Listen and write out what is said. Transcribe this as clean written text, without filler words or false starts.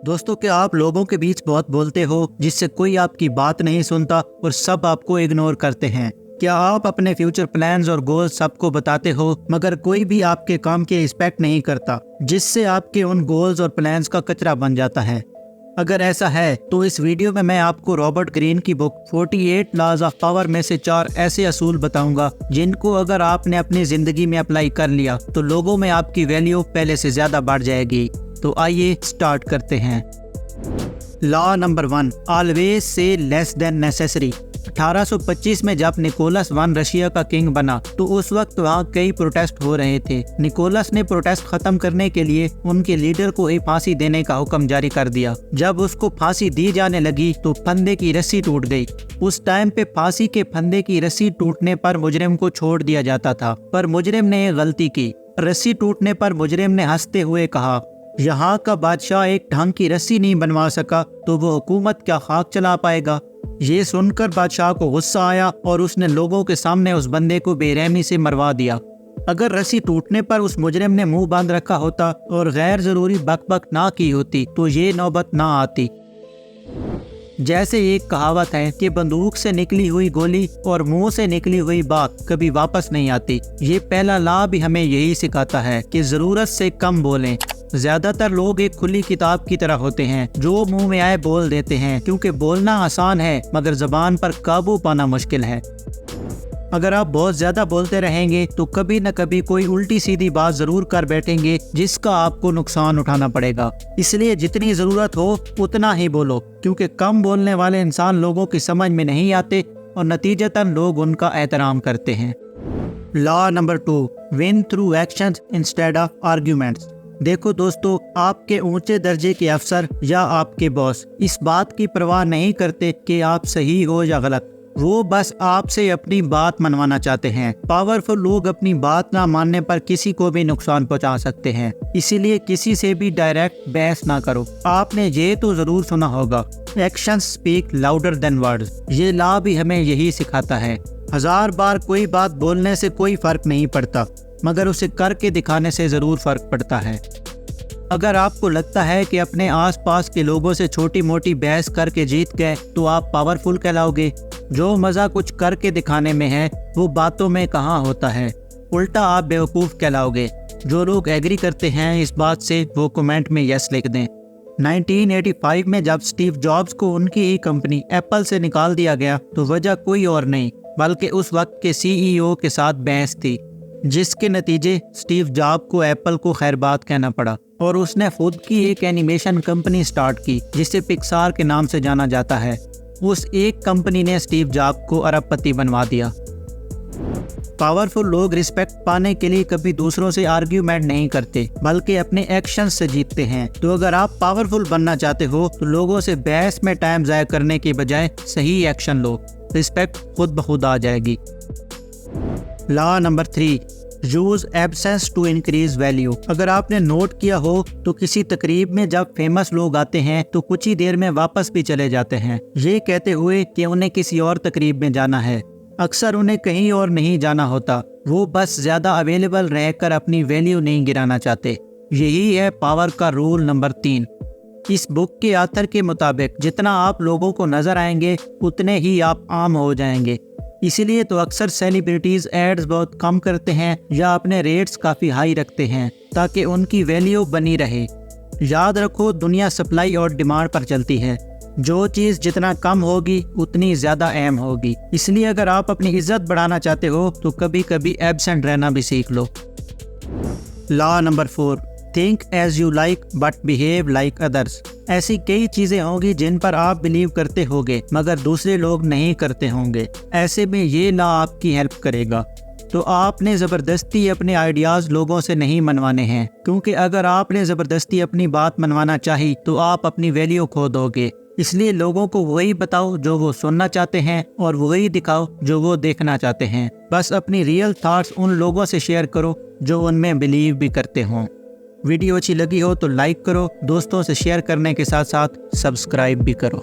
दोस्तों, क्या आप लोगों के बीच बहुत बोलते हो जिससे कोई आपकी बात नहीं सुनता और सब आपको इग्नोर करते हैं? क्या आप अपने फ्यूचर प्लान्स और गोल्स सबको बताते हो मगर कोई भी आपके काम की रिस्पेक्ट नहीं करता, जिससे आपके उन गोल्स और प्लान्स का कचरा बन जाता है? अगर ऐसा है तो इस वीडियो में मैं आपको रॉबर्ट ग्रीन की बुक 48 लॉज ऑफ पावर में से 4 ऐसे असूल बताऊंगा जिनको अगर आपने अपनी जिंदगी में अप्लाई कर लिया तो लोगों में आपकी वैल्यू पहले से ज्यादा बढ़ जाएगी। तो आइए स्टार्ट करते हैं। Law number 1, always say less than necessary. 1825 में जब निकोलस वन रशिया का किंग बना तो उस वक्त वहाँ कई प्रोटेस्ट हो रहे थे। निकोलस ने प्रोटेस्ट खत्म करने के लिए उनके लीडर को ही फांसी देने का हुक्म जारी कर दिया। जब उसको फांसी दी जाने लगी तो फंदे की रस्सी टूट गई। उस टाइम पे फांसी के फंदे की रस्सी टूटने पर मुजरिम को छोड़ दिया जाता था, पर मुजरिम ने एक गलती की। रस्सी टूटने पर मुजरिम ने हंसते हुए कहा, यहाँ का बादशाह एक ढंग की रस्सी नहीं बनवा सका तो वो हुकूमत क्या खाक चला पाएगा। ये सुनकर बादशाह को गुस्सा आया और उसने लोगों के सामने उस बंदे को बेरहमी से मरवा दिया। अगर रस्सी टूटने पर उस मुजरिम ने मुंह बांध रखा होता और गैर जरूरी बकबक ना की होती तो ये नौबत ना आती। जैसे एक कहावत है कि बंदूक से निकली हुई गोली और मुंह से निकली हुई बात कभी वापस नहीं आती। ये पहला लॉ भी हमें यही सिखाता है कि जरूरत से कम बोलें। ज्यादातर लोग एक खुली किताब की तरह होते हैं जो मुंह में आए बोल देते हैं, क्योंकि बोलना आसान है मगर जबान पर काबू पाना मुश्किल है। अगर आप बहुत ज्यादा बोलते रहेंगे तो कभी न कभी कोई उल्टी सीधी बात जरूर कर बैठेंगे जिसका आपको नुकसान उठाना पड़ेगा। इसलिए जितनी जरूरत हो उतना ही बोलो, क्योंकि कम बोलने वाले इंसान लोगों की समझ में नहीं आते और नतीजतन लोग उनका एहतराम करते हैं। Law number 2, win through actions instead of arguments. देखो दोस्तों, आपके ऊंचे दर्जे के अफसर या आपके बॉस इस बात की परवाह नहीं करते कि आप सही हो या गलत। वो बस आपसे अपनी बात मनवाना चाहते हैं। पावरफुल लोग अपनी बात ना मानने पर किसी को भी नुकसान पहुंचा सकते हैं। इसीलिए किसी से भी डायरेक्ट बहस ना करो। आपने ये तो जरूर सुना होगा, actions speak louder than words. ये लॉ भी हमें यही सिखाता है। 1000 बार कोई बात बोलने से कोई फर्क नहीं पड़ता, मगर उसे करके दिखाने से जरूर फर्क पड़ता है। अगर आपको लगता है कि अपने आसपास के लोगों से छोटी मोटी बहस करके जीत गए तो आप पावरफुल कहलाओगे। जो मज़ा कुछ करके दिखाने में है वो बातों में कहाँ होता है। उल्टा आप बेवकूफ़ कहलाओगे। जो लोग एग्री करते हैं इस बात से वो कमेंट में यस लिख दें। 1985 में जब स्टीव जॉब्स को उनकी ही कंपनी एप्पल से निकाल दिया गया तो वजह कोई और नहीं बल्कि उस वक्त के CEO के साथ बहस थी, जिसके नतीजे स्टीव जॉब को एप्पल को खैरबाद कहना पड़ा और उसने खुद की एक एनिमेशन कंपनी स्टार्ट की जिसे पिक्सार के नाम से जाना जाता है। उस एक कंपनी ने स्टीव जॉब को अरबपति बनवा दिया। पावरफुल लोग रिस्पेक्ट पाने के लिए कभी दूसरों से आर्ग्यूमेंट नहीं करते बल्कि अपने एक्शन से जीतते हैं। तो अगर आप पावरफुल बनना चाहते हो तो लोगों से बहस में टाइम ज़ाया करने के बजाय सही एक्शन लो। रिस्पेक्ट खुद ब खुद आ जाएगी। Law number 3, use absence to increase value. अगर आपने नोट किया हो तो किसी तकरीब में जब फेमस लोग आते हैं तो कुछ ही देर में वापस भी चले जाते हैं, ये कहते हुए कि उन्हें किसी और तकरीब में जाना है। अक्सर उन्हें कहीं और नहीं जाना होता, वो बस ज्यादा अवेलेबल रहकर अपनी वैल्यू नहीं गिराना चाहते। यही है पावर का रूल नंबर 3। इस बुक के ऑथर के मुताबिक जितना आप लोगों को नजर आएंगे उतने ही आप आम हो जाएंगे। इसीलिए तो अक्सर सेलिब्रिटीज एड्स बहुत कम करते हैं या अपने रेट्स काफ़ी हाई रखते हैं ताकि उनकी वैल्यू बनी रहे। याद रखो, दुनिया सप्लाई और डिमांड पर चलती है। जो चीज़ जितना कम होगी उतनी ज़्यादा अहम होगी। इसलिए अगर आप अपनी इज्जत बढ़ाना चाहते हो तो कभी कभी एब्सेंट रहना भी सीख लो। Law number 4, think as you like but behave like others. ऐसी कई चीजें होंगी जिन पर आप बिलीव करते होंगे मगर दूसरे लोग नहीं करते होंगे। ऐसे में ये लॉ आपकी हेल्प करेगा। तो आपने ज़बरदस्ती अपने आइडियाज़ लोगों से नहीं मनवाने हैं, क्योंकि अगर आपने ज़बरदस्ती अपनी बात मनवाना चाही तो आप अपनी वैल्यू खो दोगे। इसलिए लोगों को वही बताओ जो वो सुनना चाहते हैं और वही दिखाओ जो वो देखना चाहते हैं। बस अपनी रियल थॉट्स उन लोगों से शेयर करो जो उनमें बिलीव भी करते हों। वीडियो अच्छी लगी हो तो लाइक करो, दोस्तों से शेयर करने के साथ साथ सब्सक्राइब भी करो।